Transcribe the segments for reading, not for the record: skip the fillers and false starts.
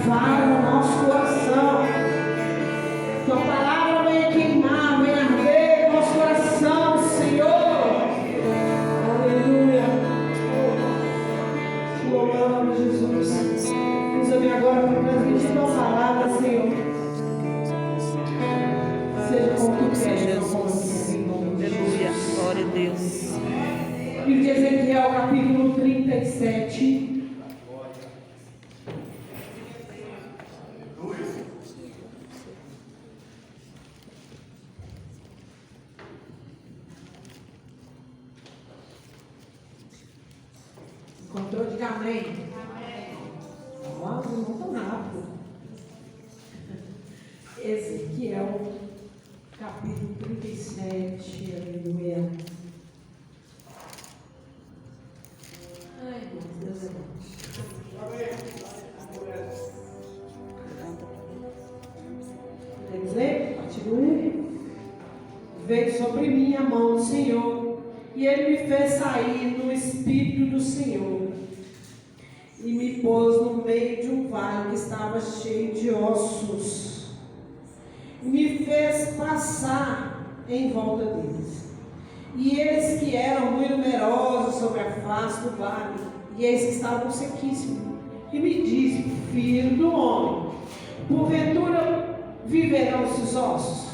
Fala no nosso coração. Tua palavra vem queimar, vem arder no nosso coração, Senhor. Aleluia. Te louvamos, Jesus. Usa-me agora para transmitir tua palavra, Senhor. Seja como tu queres, não como assim. Aleluia. Glória a Deus. Livro de Ezequiel, capítulo 37. Encontrou? Diga amém. Uau, não tão rápido. Ezequiel, capítulo 37. Aleluia. Ai, Deus é bom. Podemos ler? Continue. Veio sobre mim a mão do Senhor, e Ele me fez sair no Espírito do Senhor, e me pôs no meio de um vale que estava cheio de ossos, e me fez passar em volta deles. E eles que eram muito numerosos sobre a face do vale, e eles que estavam sequíssimos. E me disse: filho do homem, porventura viverão esses ossos?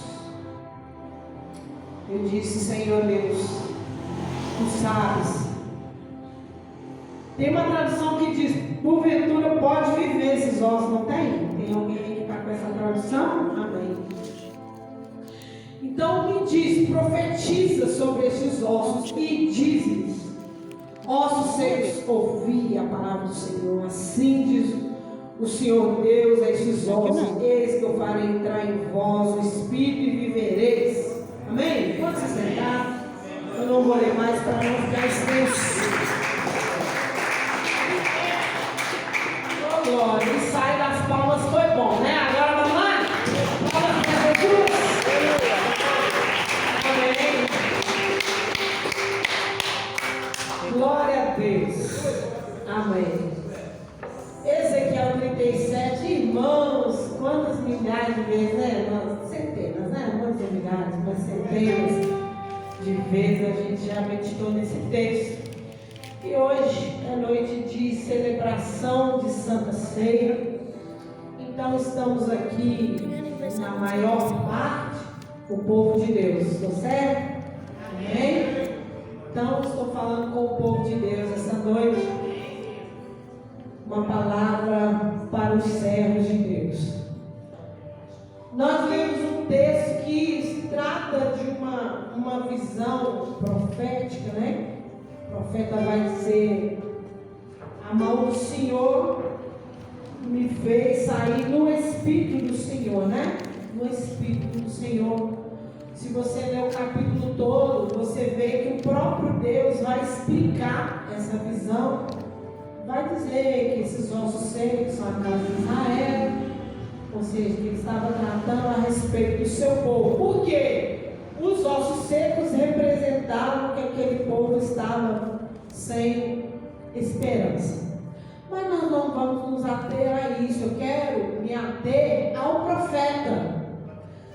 Eu disse: Senhor Deus, tu sabes. Tem uma tradução que diz: porventura pode viver esses ossos, não tem? Tem alguém aí que está com essa tradução? Amém. Então me diz, profetiza sobre esses ossos e diz-lhes: ossos secos, ouvi a palavra do Senhor. Assim diz o Senhor Deus a esses ossos: eis que eu farei entrar em vós o Espírito e vivereis. Amém? Pode se sentar. Eu não vou ler mais para não ficar extenso. Oh, glória. E sai das palmas foi bom, né? Agora vamos lá? Palmas para Jesus. Glória a Deus. Amém. Ezequiel 37, irmãos, quantas milhares de vezes, né, irmãos? Centenas, né? Não vou dizer milhares, mas centenas de vezes a gente já meditou nesse texto. E hoje é noite de celebração de Santa Ceia. Então estamos aqui, na maior parte, o povo de Deus. Estou certo? Amém? Então, estou falando com o povo de Deus essa noite, uma palavra para os servos de Deus. Nós lemos um texto que trata de uma visão profética, né? O profeta vai dizer: a mão do Senhor me fez sair no Espírito do Senhor, né? No Espírito do Senhor. Se você ler o capítulo todo, você vê que o próprio Deus vai explicar essa visão. Vai dizer que esses ossos secos são a casa de Israel, ou seja, que ele estava tratando a respeito do seu povo. Por quê? Os ossos secos representavam que aquele povo estava sem esperança. Mas nós não vamos nos ater a isso. Eu quero me ater ao profeta.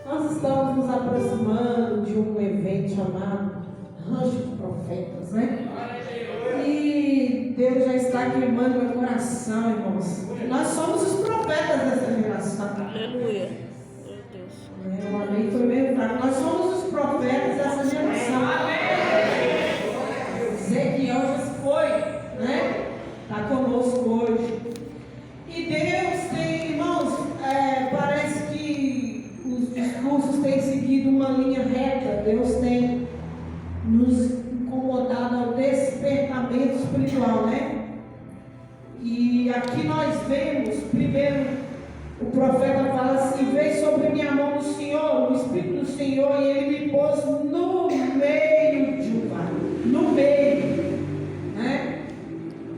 Nós estamos nos aproximando de um evento chamado Rancho de Profetas, né? E Deus já está queimando meu coração, irmãos. Nós somos os profetas dessa geração. Aleluia. O amém foi meio fraco. Nós somos os profetas dessa geração. Ezequiel já foi, né? Está conosco hoje. E Deus tem, irmãos, parece que os discursos têm seguido uma linha reta. Deus tem nos incomodado ao despertamento espiritual, né? E aqui nós vemos, primeiro, o profeta fala assim: veio sobre minha mão o Senhor, o Espírito do Senhor, e Ele me pôs no meio de um vale. No meio, né?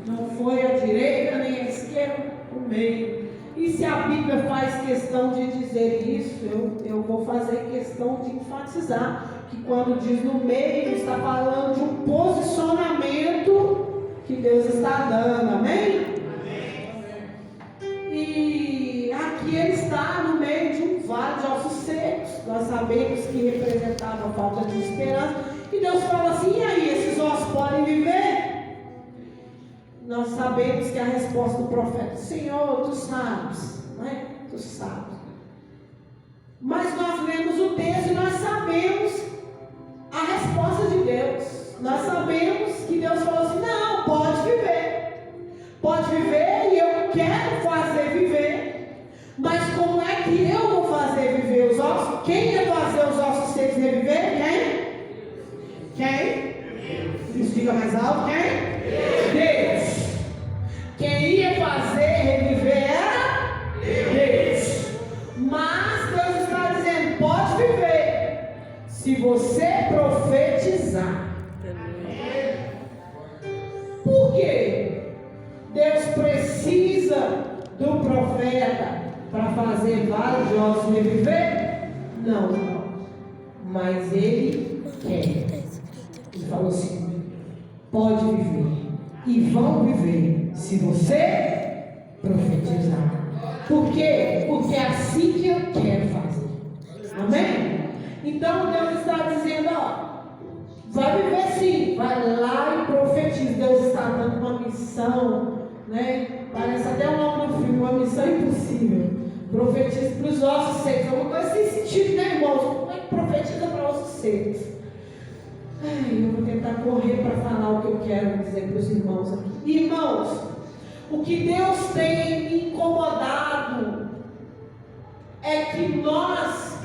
Não foi à direita nem à esquerda, no meio. E se a Bíblia faz questão de dizer isso, eu vou fazer questão de enfatizar que quando diz no meio, está falando de um posicionamento que Deus está dando, amém? E E aqui ele está no meio de um vale de ossos secos. Nós sabemos que representava a falta de esperança. E Deus fala assim: e aí, esses ossos podem viver? Nós sabemos que a resposta do profeta: Senhor, tu sabes, né? Tu sabes. Mas nós lemos o texto e nós sabemos a resposta de Deus. Nós sabemos que Deus falou assim: não, pode viver. Pode viver e eu quero fazer viver. Mas como é que eu vou fazer viver os ossos? Quem ia fazer os ossos secos reviver? Quem? Isso, diga mais alto. Quem? Deus. Quem ia fazer reviver era Deus. Mas Deus está dizendo: pode viver se você profetizar. Por quê? Deus precisa do profeta para fazer vários ossos reviver? Não. Mas ele quer. Ele falou assim: pode viver. E vão viver se você profetizar. Por quê? Porque é assim que eu quero fazer. Amém? Então Deus está dizendo: ó, vai viver sim, vai lá e profetiza. Deus está dando uma missão, né? Parece até o nome do filme, uma missão impossível. Profetiza para os ossos secos. É uma coisa sem sentido, né, irmãos? Como é que profetiza para ossos secos? Ai, eu vou tentar correr para falar o que eu quero dizer para os irmãos aqui. Irmãos, o que Deus tem me incomodado é que nós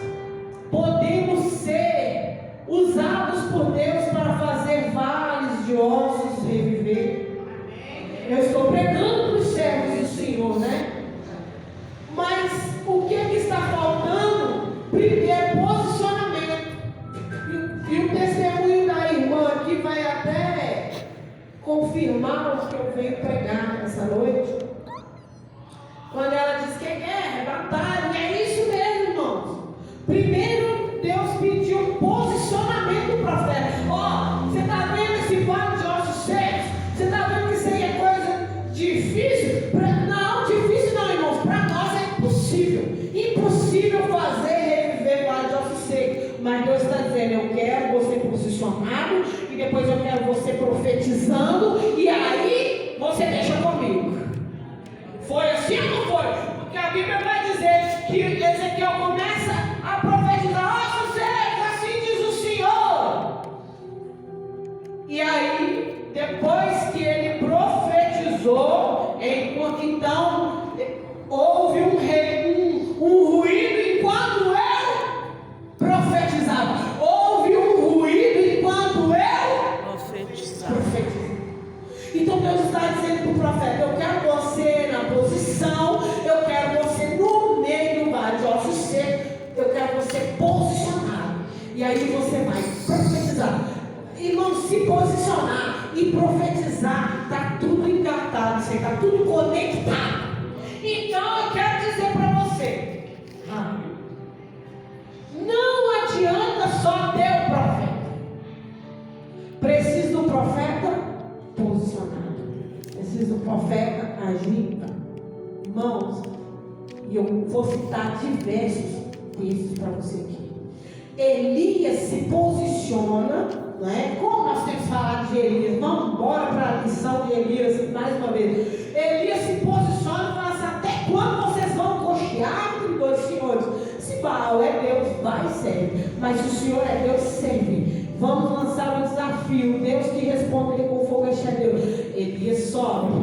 podemos ser usados por Deus para fazer vales de ossos reviver. Eu estou pregando para os servos do Senhor, né? Mas o que está faltando? Primeiro, posicionamento. E o testemunho da irmã aqui vai até confirmar o que eu venho pregar nessa noite. Quando ela diz que é guerra, é batalha, é isso mesmo, irmãos. Primeiro, Deus pediu um posicionamento do profeta. Ó, você está vendo esse vale de ossos secos? Você está vendo que isso aí é coisa difícil? Não, difícil não, irmãos. Para nós é impossível. Impossível fazer reviver vale de ossos secos. Mas Deus está dizendo: eu quero você posicionado, e depois eu quero você profetizando, e aí você deixa comigo. Foi assim ou não foi? Porque a Bíblia vai dizer que Ezequiel começa a profetizar: ossos secos, assim diz o Senhor. E aí, depois que ele profetizou, então houve um ruído enquanto eu profetizava. Houve um ruído enquanto eu profetizava. Então Deus está dizendo para o profeta: eu quero você na posição, eu quero você no meio do vale de ossos secos, eu quero você posicionado. E aí você vai profetizar. Irmão, se posicionar e profetizar, está tudo engatado, está tudo conectado. Então eu quero dizer para você: não adianta só ter o profeta. Precisa do profeta posicionado. Precisa do profeta agindo. Irmãos, e eu vou citar diversos textos para você aqui. Elias se posiciona, não é? Como nós temos falado de Elias, vamos embora para a lição de Elias mais uma vez. Elias se posiciona e fala assim: até quando vocês vão cochear entre dois senhores? Se Baal é Deus, vai e serve. Mas se o Senhor é Deus, serve. Vamos lançar um desafio. Deus que responde ele com fogo é Deus. Elias sobe.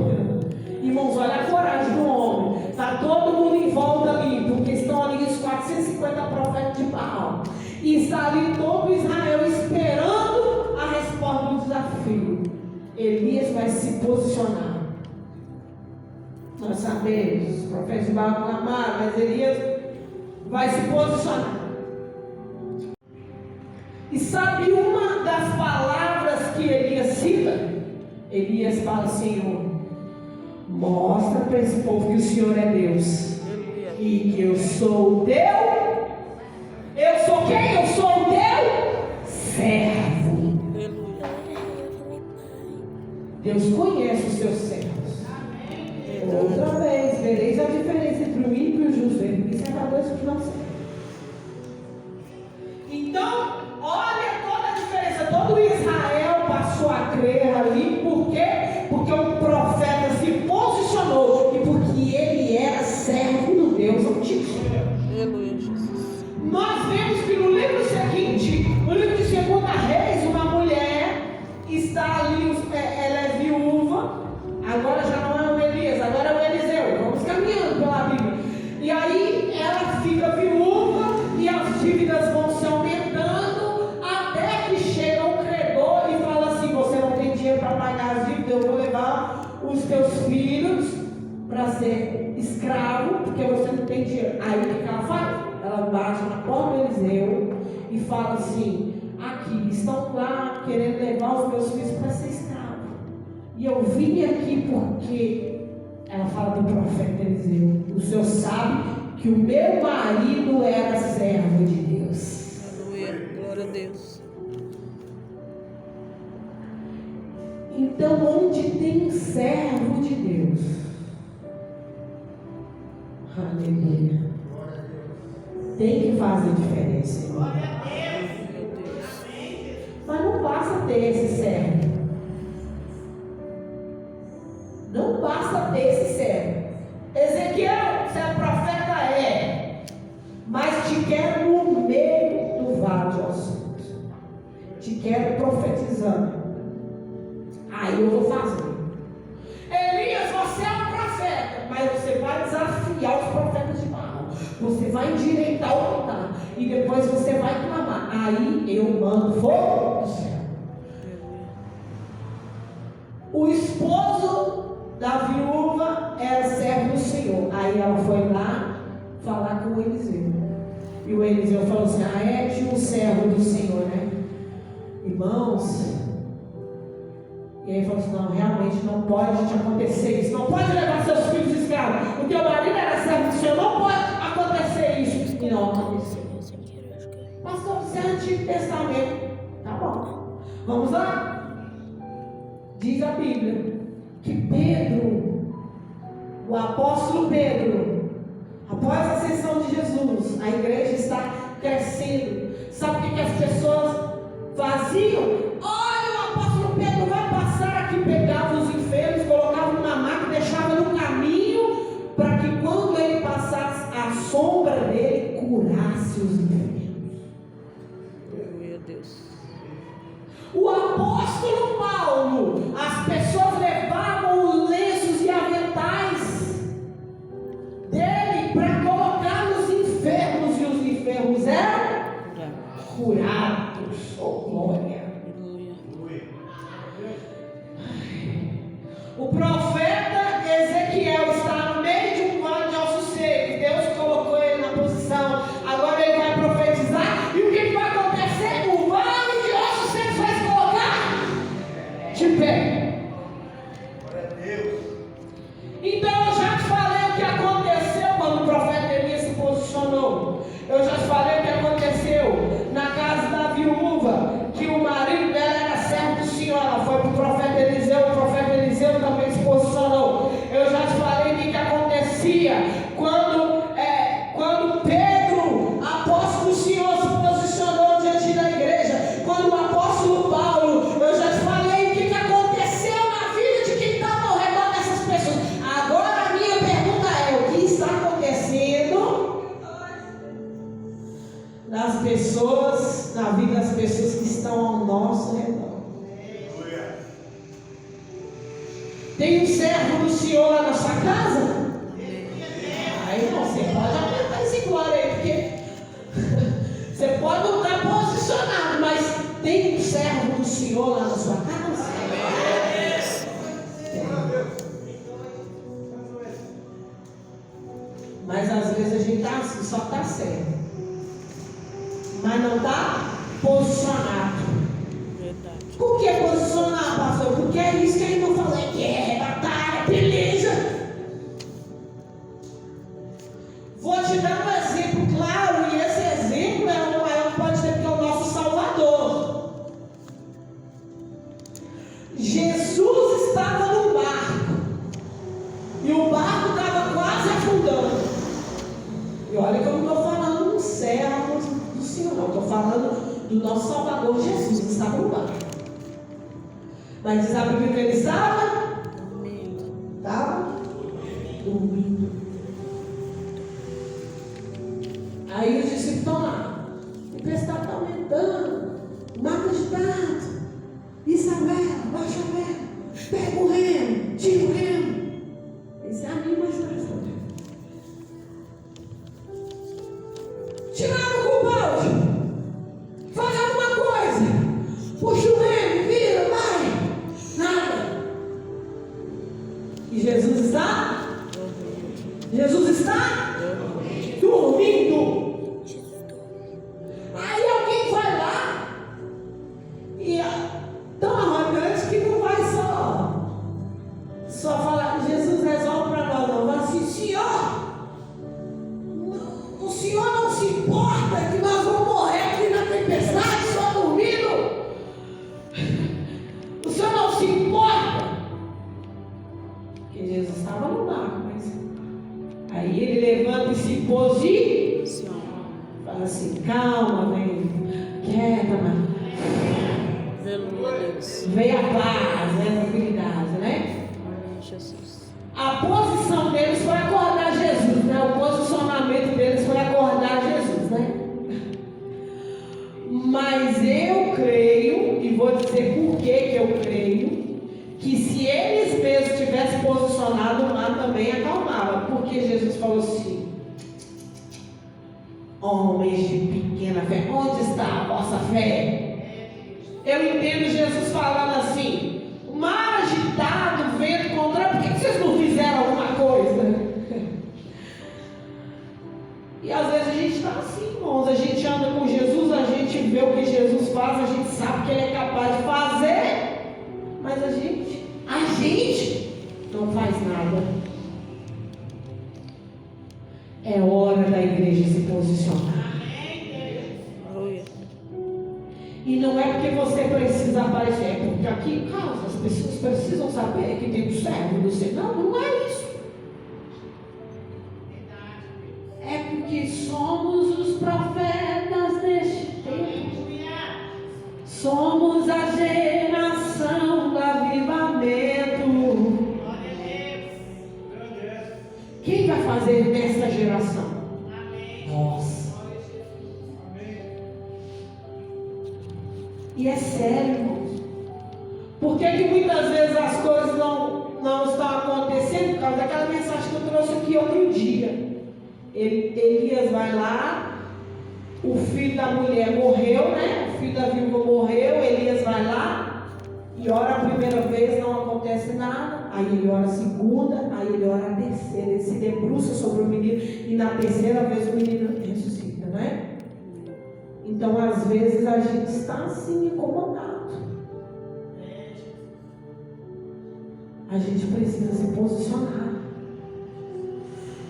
Irmãos, olha a coragem do homem. Está todo mundo em volta ali, porque estão ali os 450 profetas de Baal. E está ali todo Israel esperando a resposta do desafio. Elias vai se posicionar. Nós sabemos, os profetas de Baal não amaram, mas Elias vai se posicionar. E sabe uma das palavras que Elias cita? Elias fala: Senhor, mostra para esse povo que o Senhor é Deus e que eu sou o teu. Eu sou quem? Eu sou o teu servo. Deus conhece os seus servos. Outra vez, vereis a diferença entre o ímpio e o Aleluia, Jesus. Nós vemos que no livro seguinte, no livro de 2 Reis, uma mulher está ali, ela é viúva, agora já não é o Elias, agora é o Eliseu. Vamos caminhando pela Bíblia. E aí ela fica viúva e as dívidas vão se aumentando até que chega um credor e fala assim: você não tem dinheiro para pagar as dívidas, eu vou levar os teus filhos para ser escravo, porque você não tem dinheiro. Aí o que ela faz? Ela bate na porta do Eliseu e fala assim: aqui, estão lá querendo levar os meus filhos para ser escravo. E eu vim aqui porque ela fala do profeta Eliseu: o senhor sabe que o meu marido era servo de Deus. Aleluia, glória a Deus. Então, onde tem um servo de Deus, aleluia, tem que fazer diferença, irmão. Mas não basta ter esse servo. Não basta ter esse servo. Ezequiel, você é profeta? É. Mas te quero no meio do vale de ossos. Te quero profetizando. Aí eu vou fazer. Elias, você é um profeta, mas você vai desafiar os profetas de Baal. Você vai endireitar o altar. E depois você vai clamar. Aí eu mando fogo do céu. O esposo da viúva era servo do Senhor. Aí ela foi lá falar com o Eliseu. E o Eliseu falou assim: tinha um servo do Senhor, né? Irmãos. E aí ele falou assim: não, realmente não pode te acontecer isso. Não pode levar seus filhos escravos. O teu marido era servo do Senhor. Não pode acontecer isso. E não aconteceu. Pastor, isso é Antigo Testamento. Tá bom. Vamos lá? Diz a Bíblia que Pedro, o apóstolo Pedro, após a ascensão de Jesus, a igreja está crescendo. Sabe o que as pessoas faziam? Olha, o apóstolo Pedro vai passar aqui, pegava os enfermos, colocava numa maca, deixava no caminho, para que quando ele passasse, a sombra dele curasse os enfermos. Meu Deus. O apóstolo Paulo, as pessoas levavam os lenços e aventais dele para colocar nos enfermos, e os enfermos eram curados. Oh, glória. O profeta Ezequiel está no meio de um vale de ossos secos. Deus colocou ele na posição. Agora ele vai profetizar. E o que vai acontecer? O vale de ossos secos vai se colocar de pé. Então eu já te falei o que aconteceu quando o profeta Elias se posicionou. Eu já te falei o que aconteceu na casa da viúva, que o marido dela era servo do Senhor. Ela foi para o profeta Eliseu, o profeta Eliseu também se posicionou. Eu já te falei o que acontecia quando Pedro, apóstolo do Senhor, se posicionou diante da igreja. Quando o apóstolo Paulo, eu já te falei o que aconteceu na vida de quem estava ao redor dessas pessoas. Agora a minha pergunta é: o que está acontecendo nas pessoas, na vida das pessoas que estão ao nosso redor? Tem um servo do Senhor lá na sua casa? Aí não, você pode aumentar esse glória aí, porque você pode não estar posicionado, mas tem um servo do Senhor lá na sua casa? Mas às vezes a gente está assim, só está certo, mas não está posicionado. Verdade. Por que posicionar, pastor? Porque é isso que eu falei, que é batalha, beleza. Vou te dar um exemplo claro, e esse exemplo pode ser que é o nosso Salvador. Jesus estava num barco, e o barco estava quase afundando. E olha que eu não estou falando do servo do Senhor, não, estou falando do nosso Salvador Jesus, que estava no barco. Mas diz a Bíblia que ele estava dormindo. Aí os discípulos estão lá. A tempestade está aumentando. O mar está agitado. Isabel, baixa a vela. Pega o remo. Tira o remo. Esse é a minha ilustração. Tiraram o balde. Faz alguma coisa. Puxa o remo, vira, vai. Nada. E Jesus está? Jesus está? Dormindo. Aí alguém vai lá e tão arrogante que não vai só falar, Jesus resolve para nós, não. Vai assim, Senhor, o Senhor não se importa que nós vamos morrer aqui na tempestade, só dormindo. O Senhor não se importa. Porque Jesus estava no barco, mas aí ele levanta e se posiciona. Fala assim, calma, vem, quieta, mas veio a paz, a tranquilidade, né? Jesus. A posição deles foi acordar Jesus, né? O posicionamento deles foi acordar Jesus, né? Mas eu creio, e vou dizer por que eu creio, que se eles mesmos tivessem posicionado, o mar também acalmava. Porque Jesus falou assim, homens de pequena fé, onde está a vossa fé? Eu entendo Jesus falando assim, o mar agitado, vento contrário, por que vocês não fizeram alguma coisa? E às vezes a gente está assim, irmãos, a gente anda com Jesus, a gente vê o que Jesus faz, a gente sabe que Ele é capaz de fazer, mas a gente não faz nada. É hora da igreja se posicionar. E não é porque você precisa aparecer, é porque aqui em casa as pessoas precisam saber que tem um servo do Senhor. Não é isso. É porque somos os profetas deste tempo. Somos a geração do avivamento. Quem vai fazer nessa geração? Nós. E é sério, irmãos. Por que muitas vezes as coisas não estão acontecendo? Por causa daquela mensagem que eu trouxe aqui outro dia. Elias vai lá, o filho da mulher morreu, né? O filho da viúva morreu, Elias vai lá e ora a primeira vez, não acontece nada. Aí ele ora a segunda, aí ele ora a terceira. Ele se debruça sobre o menino e na terceira vez o menino ressuscita, né? Então, às vezes, a gente está assim, incomodado. A gente precisa se posicionar.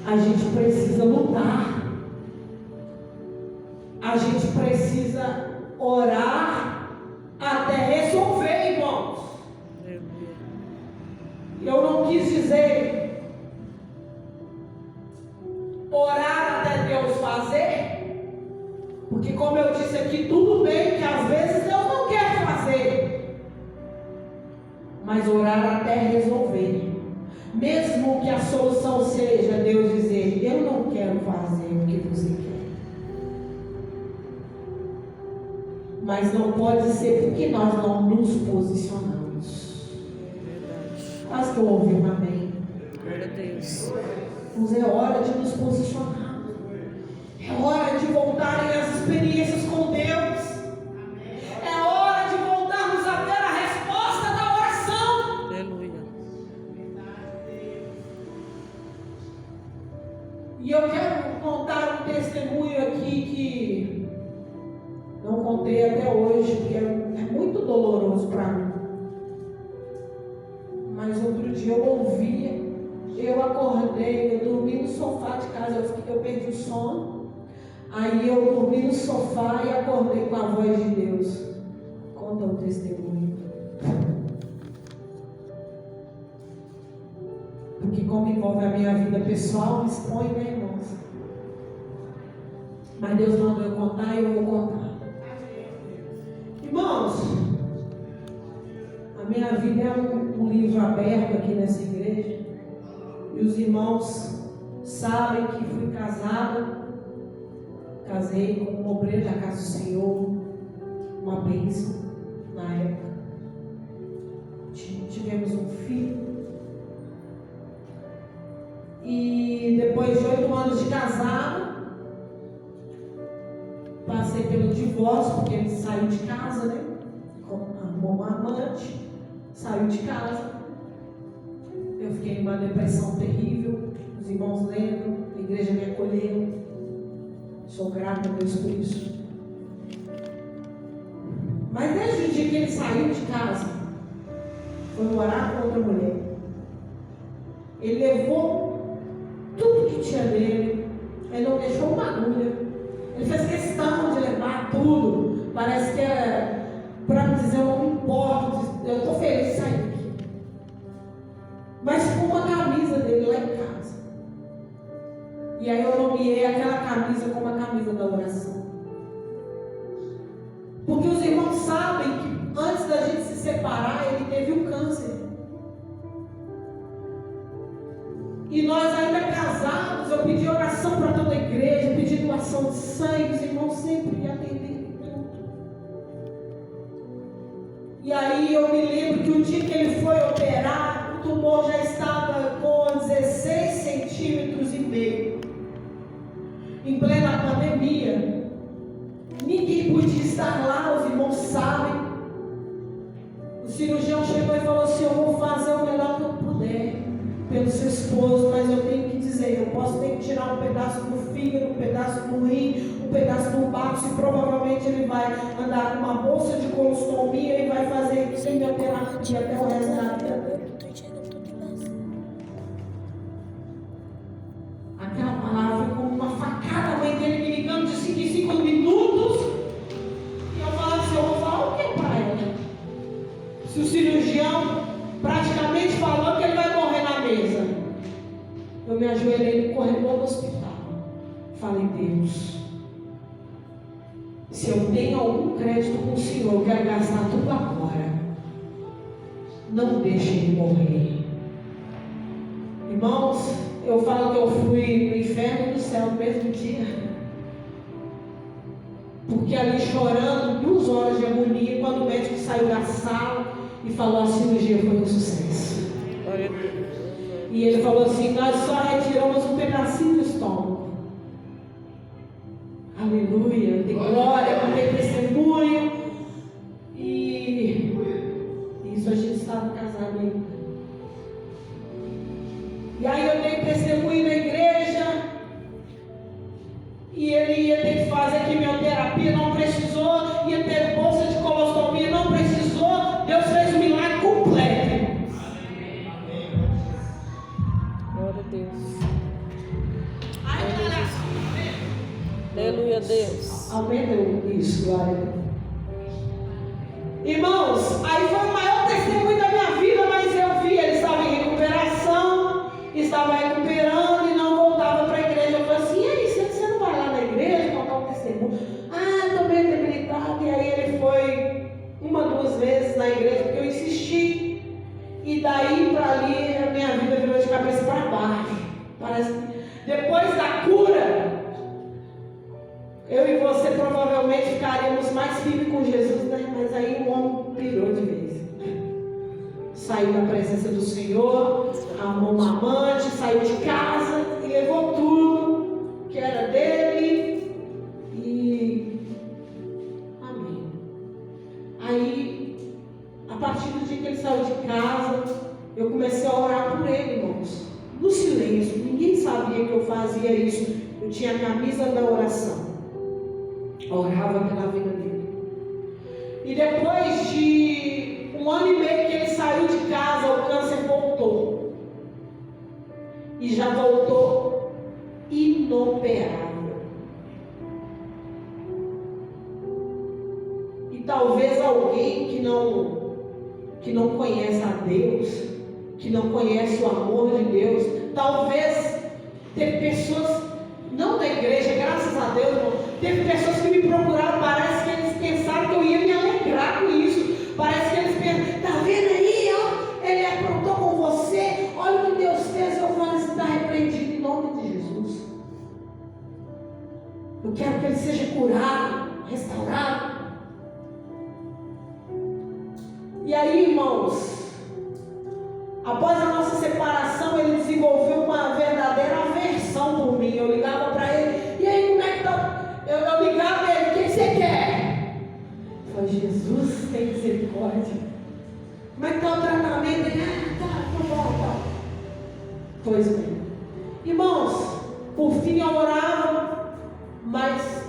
A gente precisa lutar. A gente precisa orar até resolver, irmãos. Eu não quis dizer orar até Deus fazer. Porque como eu disse aqui, tudo bem que às vezes Deus não quer fazer, mas orar até resolver. Mesmo que a solução seja Deus dizer, eu não quero fazer o que você quer. Mas não pode ser porque nós não nos posicionamos. Quase que eu ouvi um amém. Glória a Deus. Mas é hora de nos posicionar. É hora de voltarem às experiências com Deus. É hora de voltarmos a ter a resposta da oração. Aleluia. E eu quero contar um testemunho aqui que não contei até hoje, porque é muito doloroso para mim. Mas outro dia eu ouvia, eu acordei, eu dormi no sofá de casa, eu perdi o sono. Aí eu dormi no sofá e acordei com a voz de Deus. Conta o testemunho. Porque como envolve a minha vida pessoal, me expõe, né, irmãos? Mas Deus mandou eu contar e eu vou contar. Irmãos, a minha vida é um livro aberto aqui nessa igreja. E os irmãos sabem que fui casada casei com um obreiro da casa do Senhor, uma bênção na época. Tivemos um filho. E depois de 8 anos de casado, passei pelo divórcio, porque ele saiu de casa, né? Arrumou uma amante, saiu de casa. Eu fiquei numa depressão terrível, os irmãos lembram, a igreja me acolheu. Sou grata a Deus por isso. Mas desde o dia que ele saiu de casa, foi morar com outra mulher. Ele levou tudo que tinha dele, ele não deixou uma agulha. Ele fez questão de levar tudo. Parece que era para me dizer: eu não me importo, eu estou feliz de sair daqui. Mas com uma camisa dele lá em casa. E aí eu nomeei aquela camisa como a camisa da oração. Porque os irmãos sabem que antes da gente se separar, ele teve um câncer. E nós ainda casados, eu pedi oração para toda a igreja, pedi doação de sangue, os irmãos sempre atenderam tudo. E aí eu me lembro que o dia que ele foi operar, o tumor já estava com 16 centímetros e meio. Em plena pandemia, ninguém podia estar lá, os irmãos sabem. O cirurgião chegou e falou assim: eu vou fazer o melhor que eu puder pelo seu esposo, mas eu tenho que dizer, eu posso ter que tirar um pedaço do fígado, um pedaço do rim, um pedaço do baço, e provavelmente ele vai andar com uma bolsa de colostomia e vai fazer quimioterapia até o resto da vida. Aquela palavra foi como uma facada, a mãe dele me ligando de 5 em 5 minutos, e eu falava assim: eu vou falar o que para ela? Se o cirurgião praticamente falou que ele vai morrer na mesa. Eu me ajoelhei no corredor do hospital. Falei: Deus, se eu tenho algum crédito com o Senhor, eu quero gastar tudo agora. Não deixe ele morrer. Irmãos, eu falo que eu fui no inferno e no céu no mesmo dia. Porque ali chorando, 2 horas de agonia, quando o médico saiu da sala e falou: a cirurgia foi um sucesso. E ele falou assim: nós só retiramos um pedacinho do estômago. Aleluia, tem glória, tem testemunho. E isso a gente estava casado ainda. E aí eu dei testemunho na igreja. E ele ia ter que fazer quimioterapia, não precisou. Ia ter bolsa de colostomia, não precisou. Deus fez um milagre completo. Glória a Deus. Aleluia a Deus. Aumenta isso, glória a Deus. Irmãos, aí foi o maior testemunho da minha vida, mas eu vi, ele estava em recuperação, estava recuperando e não voltava para a igreja. Eu falei assim: e aí, você não vai lá na igreja contar um testemunho? Ah, estou bem debilitado. E aí ele foi 1, 2 vezes na igreja, porque eu insisti. E daí para ali a minha vida virou de cabeça para baixo. Parece que depois da cura, eu e você provavelmente ficaríamos mais firmes com Jesus, né? Mas aí o homem pirou de vez. Saiu da presença do Senhor, arrumou uma amante, saiu de casa e levou tudo que era dele. E amém. Aí, a partir do dia que ele saiu de casa, eu comecei a orar por ele, irmãos. No silêncio, ninguém sabia que eu fazia isso. Eu tinha a camisa da oração. Orava pela vida dele. E depois de 1 ano e meio que ele saiu de casa, o câncer voltou. E já voltou inoperável. E talvez alguém que não conhece a Deus, que não conhece o amor de Deus, talvez teve pessoas, não da igreja, graças a Deus, irmão, teve pessoas que me procuraram, parece que eles pensaram que eu ia me alegrar com isso. Parece que eles pensam: tá vendo aí, ó, ele aprontou com você, olha o que Deus fez. Eu falo: está repreendido em nome de Jesus. Eu quero que ele seja curado, restaurado. E aí, irmãos, após a nossa separação, ele desenvolveu uma verdadeira aversão por mim. Eu ligava para ele, e aí, como é que tá? Eu ligava a ele, o que você quer? Eu falei, Jesus, tem misericórdia. Como é que está o tratamento? Ele, tá bom. Pois bem. Irmãos, por fim eu orava, mas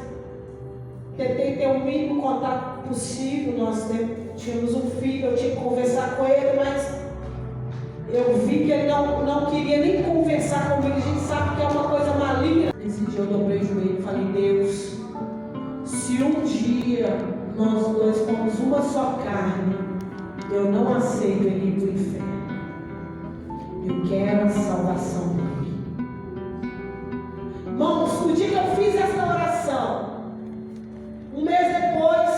tentei ter o mínimo contato possível. Nós tínhamos um filho, eu tinha que conversar com ele, mas eu vi que ele não queria nem conversar comigo. A gente sabe que é uma coisa maligna. Esse dia eu dobrei o joelho e falei, Deus, se um dia nós dois formos uma só carne, eu não aceito ele ir para o inferno. Eu quero a salvação dele. Irmãos, o dia que eu fiz essa oração, um mês depois,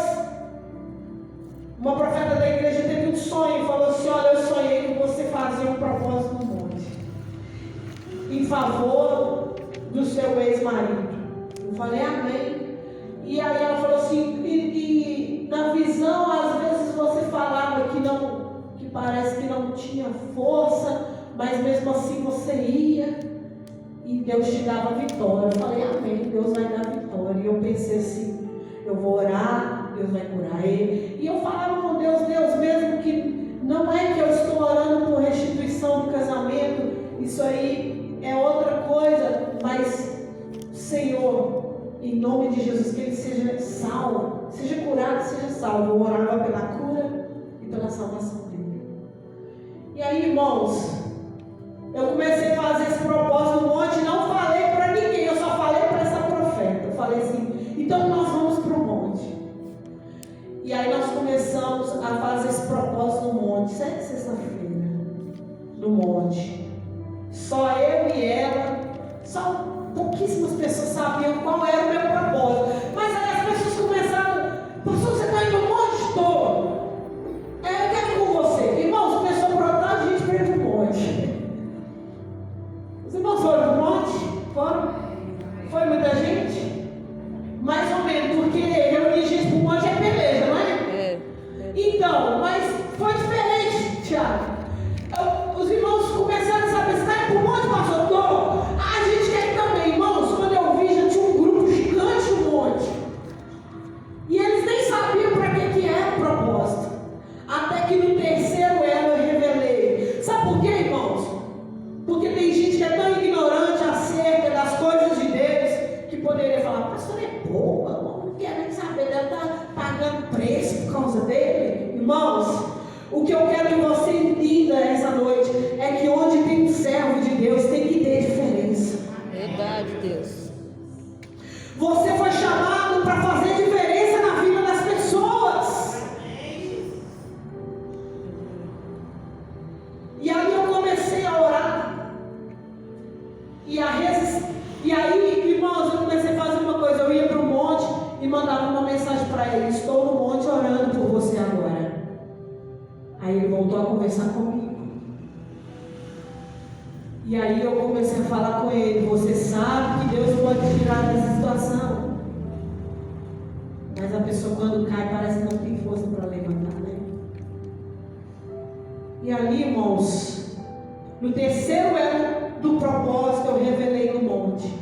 uma profeta da igreja teve um sonho e falou assim, olha, eu sonhei que você fazia um propósito no monte em favor do seu ex-marido. Eu falei, amém. E aí ela falou assim, e na visão às vezes você falava que parece que não tinha força, mas mesmo assim você ia e Deus te dava vitória. Eu falei, amém, Deus vai dar vitória. E eu pensei assim, eu vou orar, Deus vai curar ele. E eu falava com Deus, mesmo que não é que eu estou orando por restituição do casamento, isso aí é outra coisa, mas Senhor, em nome de Jesus, que ele seja salvo, seja curado, seja salvo. Eu orava pela cura e pela salvação dele. E aí, irmãos, eu comecei a fazer esse propósito no monte, não falei para ninguém, eu só falei para essa profeta. Eu falei assim, então nós vamos para o monte. E aí nós começamos a fazer esse propósito no monte, sexta-feira, no monte. Só eu e ela, só pouquíssimas pessoas sabiam qual era o meu propósito. Mas aí as pessoas começaram, pastor, você está indo no monte? Estou. Eu quero ir com você. Irmãos, começou a brotar, a gente veio para o monte. Os irmãos foram para o monte? Foram? Foi muita gente? Mais ou menos, porque reunir gente para o monte é peleja, não é? Então, mas foi diferente, Tiago. Os irmãos começaram a saber, você está indo para o monte, pastor? Estou. A gente quer ir também, irmãos. Quando eu vi, já tinha um grupo gigante no monte. E eles nem sabiam para que era o propósito. Até que no terceiro elo eu revelei. Sabe por quê, irmãos? Porque tem gente que é tão ignorante acerca das coisas de Deus que poderia falar, pastor, é boa, não quero nem saber, deve estar pagando preço por causa dele. Irmãos, o que eu quero que você entenda essa noite é que onde tem um servo de Deus tem que ter diferença. Verdade, Deus. Você foi chamado para fazer diferença na vida das pessoas. E aí eu comecei a orar. E aí, irmãos, eu comecei a fazer uma coisa. Eu ia para o monte e mandava uma mensagem para ele. Estou no monte orando por você agora. Aí ele voltou a conversar comigo. E aí eu comecei a falar com ele. Você sabe que Deus pode tirar dessa situação. Mas a pessoa quando cai parece que não tem força para levantar, né? E ali, irmãos, no terceiro elo do propósito eu revelei no monte.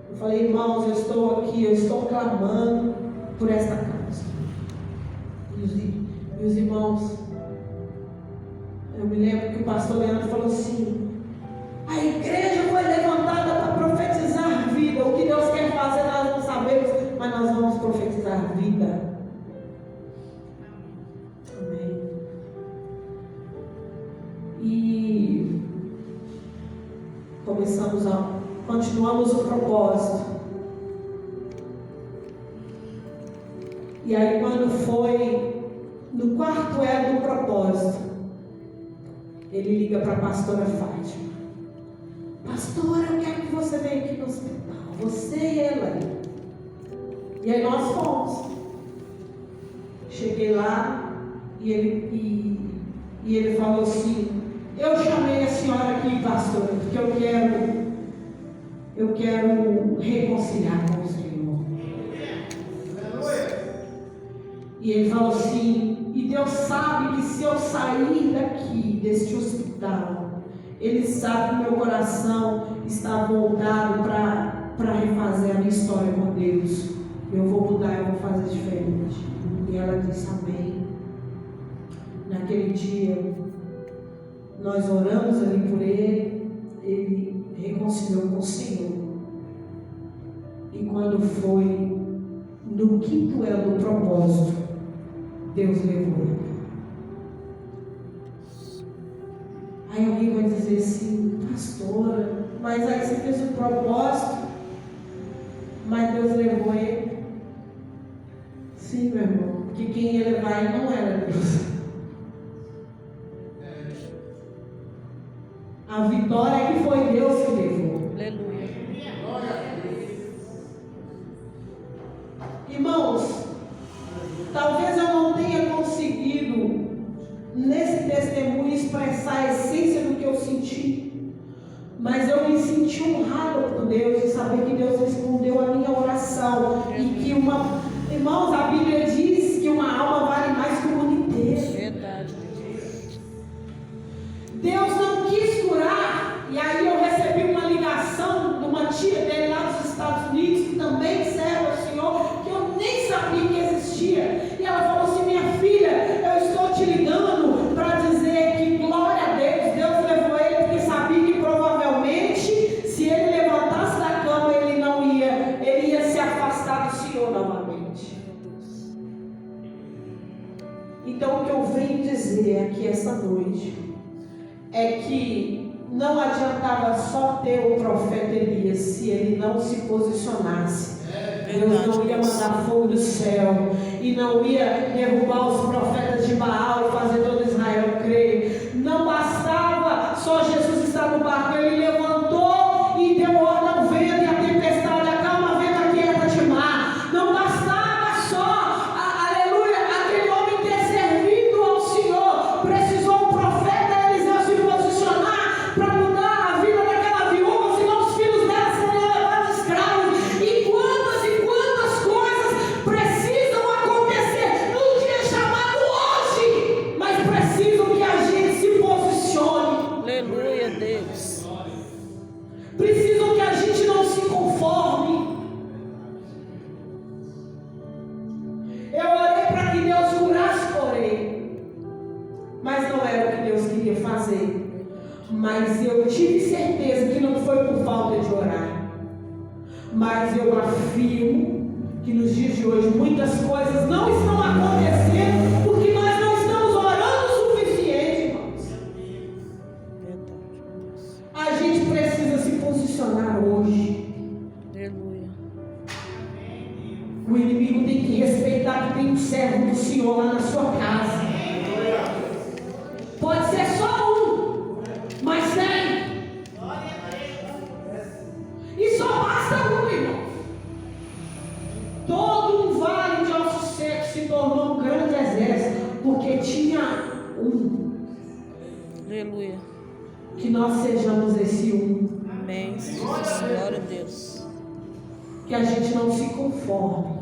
Eu falei, irmãos, eu estou aqui, eu estou clamando por esta causa. E os irmãos, eu me lembro que o pastor Leandro falou assim, a igreja foi levantada para profetizar vida. O que Deus quer fazer nós não sabemos, mas nós vamos profetizar vida. Amém. E continuamos o propósito. E aí quando foi no quarto elo do propósito, ele liga para a pastora Fátima. Pastora, eu quero que você venha aqui no hospital. Você e ela. E aí nós fomos. Cheguei lá e ele falou assim, eu chamei a senhora aqui, pastora, porque eu quero reconciliar com o Senhor. E ele falou assim, e Deus sabe que se eu sair daqui, deste hospital, Ele sabe que meu coração está voltado para refazer a minha história com Deus. Eu vou mudar, eu vou fazer diferente. E ela disse amém. Naquele dia, nós oramos ali por ele reconciliou com o Senhor. E quando foi no quinto elo do propósito, Deus levou ele. Aí alguém vai dizer assim, pastora, mas aí você fez um propósito, mas Deus levou ele. Sim, meu irmão, porque quem ia levar ele não era Deus. A vitória é que foi Deus que levou. Aleluia. Irmãos, talvez eu não tenha conseguido nesse testemunho expressar a essência do que eu senti, mas eu me senti honrado por Deus, de saber que Deus respondeu a minha oração, e que irmãos, a Bíblia diz que uma alma vale mais que o mundo inteiro. Verdade. Deus não quis curar, e aí eu recebi uma ligação de uma tia dele lá dos Estados Unidos, que também serve ao Senhor, que eu nem sabia que existia, e ela falou assim, minha filha, eu estou te ligando para dizer que glória a Deus, Deus levou ele, porque sabia que provavelmente, se ele levantasse da cama, ele ia se afastar do Senhor novamente. Então o que eu venho dizer aqui essa noite, é que não adiantava só ter o profeta Elias se ele não se posicionasse. Deus não ia mandar fogo do céu e não ia derrubar os profetas de Baal e fazer todo Israel crer. Não bastava só Jesus estar no barco, ele levantou e deu ordem ao vento e a tempestade, acalma vento, aquieta-te mar. Não bastava só, aleluia, aquele homem ter servido ao Senhor, precisou o profeta Eliseu se posicionar para mudar a vida daquela viúva, senão os filhos dela seriam levados escravos. E quantas coisas precisam acontecer num dia chamado hoje, mas precisam que a gente se posicione. Aleluia, Deus. Precisam que a gente não se conforme. Eu orei para que Deus curasse, orei, mas não era o que Deus queria fazer. Mas eu tive certeza que não foi por falta de orar. Mas eu afirmo que nos dias de hoje muitas coisas não estão acontecendo porque nós não estamos orando o suficiente, irmãos. A gente precisa se posicionar hoje. Aleluia. O inimigo tem que respeitar que tem um servo do Senhor lá na sua casa. Pode ser só um, mas tem. E só basta um, irmão. Todo um vale de ossos secos se tornou um grande exército, porque tinha um. Aleluia. Que nós sejamos esse um. Amém. Glória a Deus. Que a gente não se conforme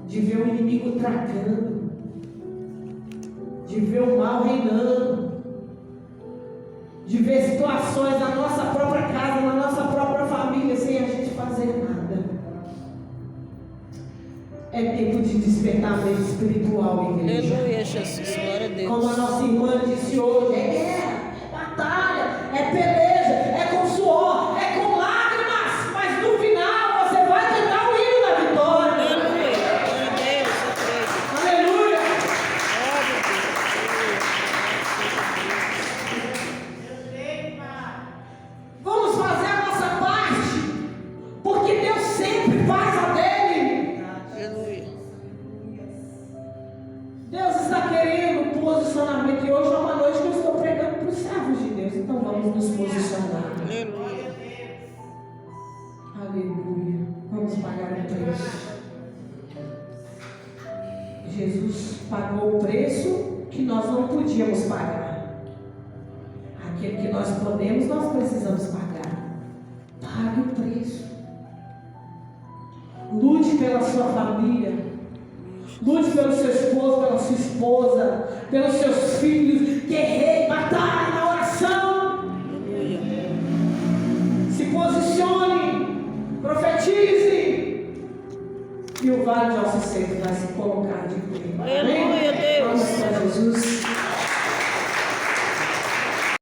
de ver o inimigo tracando, de ver o mal reinando, de ver situações na nossa própria casa, na nossa própria família, sem a gente fazer nada. É tempo de despertamento espiritual, igreja. Aleluia, Jesus. Glória a Deus. Como a nossa irmã disse hoje, é guerra, é batalha, é peleja, é com suor, é com lágrimas, mas no final você vai cantar o hino da vitória. Aleluia. Glória a Deus. Eu creio. Aleluia. Glória a Deus. Vamos fazer a nossa parte, porque Deus sempre faz a dele. Aleluia. Deus está querendo posicionamento, e hoje é uma noite que eu estou pregando para os servos de Deus, então vamos nos posicionar. Aleluia. Aleluia. Vamos pagar o preço. Jesus pagou o preço que nós não podíamos pagar. Aquele que nós podemos, nós precisamos pagar. Pague o preço. Lute pela sua família. Lute pelo seu esposo, pela sua esposa, pelos seus filhos. Guerreie, batalhe na oração. Aleluia. Se posicione, profetize. E o vale de ossos secos vai se colocar de pé. Aleluia, Deus. Vamos para Jesus.